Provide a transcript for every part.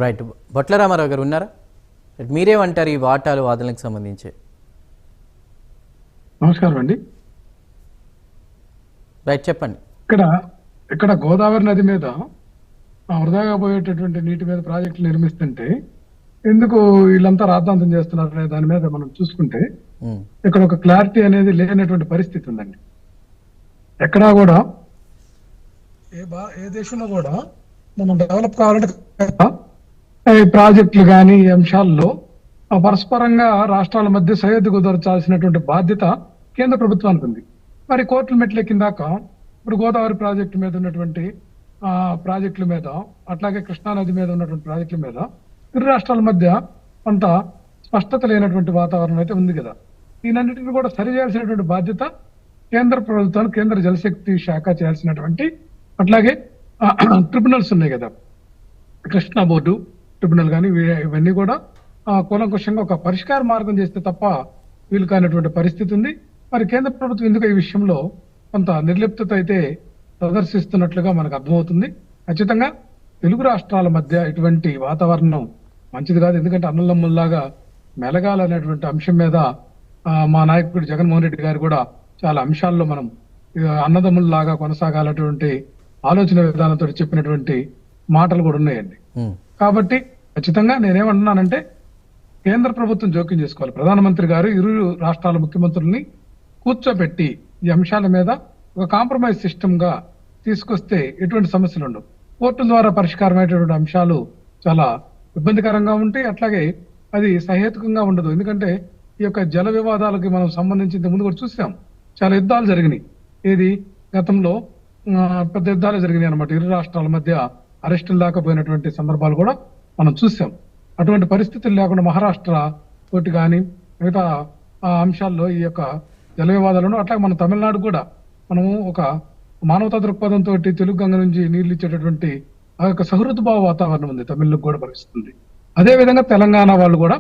Right. బొట్ల రామారావు గారు ఉన్నారా? మీరేమంటారు ఈ వాటాలు వాదనలకు సంబంధించి? నమస్కారం అండి. రైట్, చెప్పండి. ఇక్కడ గోదావరి నది మీద వృధాగా పోయేటటువంటి నీటి మీద ప్రాజెక్టులు నిర్మిస్తుంటే ఎందుకు వీళ్ళంతా రాద్ధాంతం చేస్తున్నారు అనే దాని మీద మనం చూసుకుంటే ఇక్కడ ఒక క్లారిటీ అనేది లేనటువంటి పరిస్థితి ఉందండి. ఎక్కడా కూడా ఏ దేశంలో కూడా మనం డెవలప్ కావాలంటే ఈ ప్రాజెక్టులు కానీ ఈ అంశాల్లో పరస్పరంగా రాష్ట్రాల మధ్య సయోధ్య కుదర్చాల్సినటువంటి బాధ్యత కేంద్ర ప్రభుత్వానికి ఉంది. మరి కోర్టుల మెట్లు ఎక్కిందాక ఇప్పుడు గోదావరి ప్రాజెక్టు మీద ఉన్నటువంటి ప్రాజెక్టుల మీద, అట్లాగే కృష్ణానది మీద ఉన్నటువంటి ప్రాజెక్టుల మీద ఇరు రాష్ట్రాల మధ్య కొంత స్పష్టత లేనటువంటి వాతావరణం అయితే ఉంది కదా. దీనన్నిటిని కూడా సరి చేయాల్సినటువంటి బాధ్యత కేంద్ర ప్రభుత్వానికి, కేంద్ర జలశక్తి శాఖ చేయాల్సినటువంటి, అట్లాగే ట్రిబ్యునల్స్ ఉన్నాయి కదా, కృష్ణా బోర్డు ట్రిబ్యునల్ కానీ ఇవన్నీ కూడా కూలంకుషంగా ఒక పరిష్కార మార్గం చేస్తే తప్ప వీలు కానటువంటి పరిస్థితి ఉంది. మరి కేంద్ర ప్రభుత్వం ఎందుకు ఈ విషయంలో కొంత నిర్లిప్తత అయితే ప్రదర్శిస్తున్నట్లుగా మనకు అర్థమవుతుంది. ఖచ్చితంగా తెలుగు రాష్ట్రాల మధ్య ఇటువంటి వాతావరణం మంచిది కాదు. ఎందుకంటే అన్నదమ్ముల్లాగా మెలగాలనేటువంటి అంశం మీద మా నాయకుడు జగన్మోహన్ రెడ్డి గారు కూడా చాలా అంశాల్లో మనం అన్నదమ్ముల్లాగా కొనసాగాలటువంటి ఆలోచన విధానంతో చెప్పినటువంటి మాటలు కూడా ఉన్నాయండి. కాబట్టి ఖచ్చితంగా నేనేమంటున్నానంటే కేంద్ర ప్రభుత్వం జోక్యం చేసుకోవాలి. ప్రధానమంత్రి గారు ఇరు రాష్ట్రాల ముఖ్యమంత్రుల్ని కూర్చోబెట్టి ఈ అంశాల మీద ఒక కాంప్రమైజ్ సిస్టమ్ గా తీసుకొస్తే ఎటువంటి సమస్యలు ఉండవు. కోర్టుల ద్వారా పరిష్కారమైనటువంటి అంశాలు చాలా ఇబ్బందికరంగా ఉంటాయి. అట్లాగే అది సహేతుకంగా ఉండదు. ఎందుకంటే ఈ యొక్క జల వివాదాలకి మనం సంబంధించి ముందు కూడా చూసాం, చాలా యుద్ధాలు జరిగినాయి. ఏది గతంలో పెద్ద యుద్ధాలు జరిగినాయి అనమాట. ఇరు రాష్ట్రాల మధ్య అరెస్టులు దాకా పోయినటువంటి సందర్భాలు కూడా మనం చూసాం. అటువంటి పరిస్థితులు లేకుండా మహారాష్ట్ర తోటి కానీ మిగతా అంశాల్లో ఈ యొక్క జల వివాదాలను, అట్లాగే మన తమిళనాడు కూడా మనము ఒక మానవతా దృక్పథంతో తెలుగు గంగ నుంచి నీళ్లు ఇచ్చేటటువంటి ఆ యొక్క సహృద్భావ వాతావరణం ఉంది, తమిళకు కూడా పరిస్థితుంది. అదే విధంగా తెలంగాణ వాళ్ళు కూడా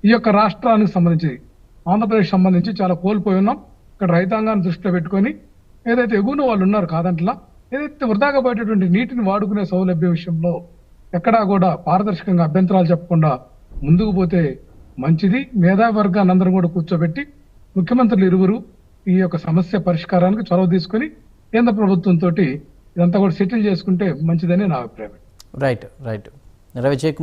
ఈ యొక్క రాష్ట్రానికి సంబంధించి, ఆంధ్రప్రదేశ్ సంబంధించి చాలా కోల్పోయి ఉన్నాం. ఇక్కడ రైతాంగాన్ని దృష్టిలో పెట్టుకొని ఏదైతే ఎగువన వాళ్ళు ఉన్నారు కాదంట్లా, ఏదైతే వృధాగా పోయేటటువంటి నీటిని వాడుకునే సౌలభ్యం విషయంలో ఎక్కడా కూడా పారదర్శకంగా అభ్యంతరాలు చెప్పకుండా ముందుకు పోతే మంచిది. మేధావి వర్గాన్ని అందరూ కూడా కూర్చోబెట్టి ముఖ్యమంత్రులు ఇరువురు ఈ యొక్క సమస్య పరిష్కారానికి చొరవ తీసుకుని కేంద్ర ప్రభుత్వంతో ఇదంతా కూడా సెటిల్ చేసుకుంటే మంచిదని నా అభిప్రాయం. రైట్. రవి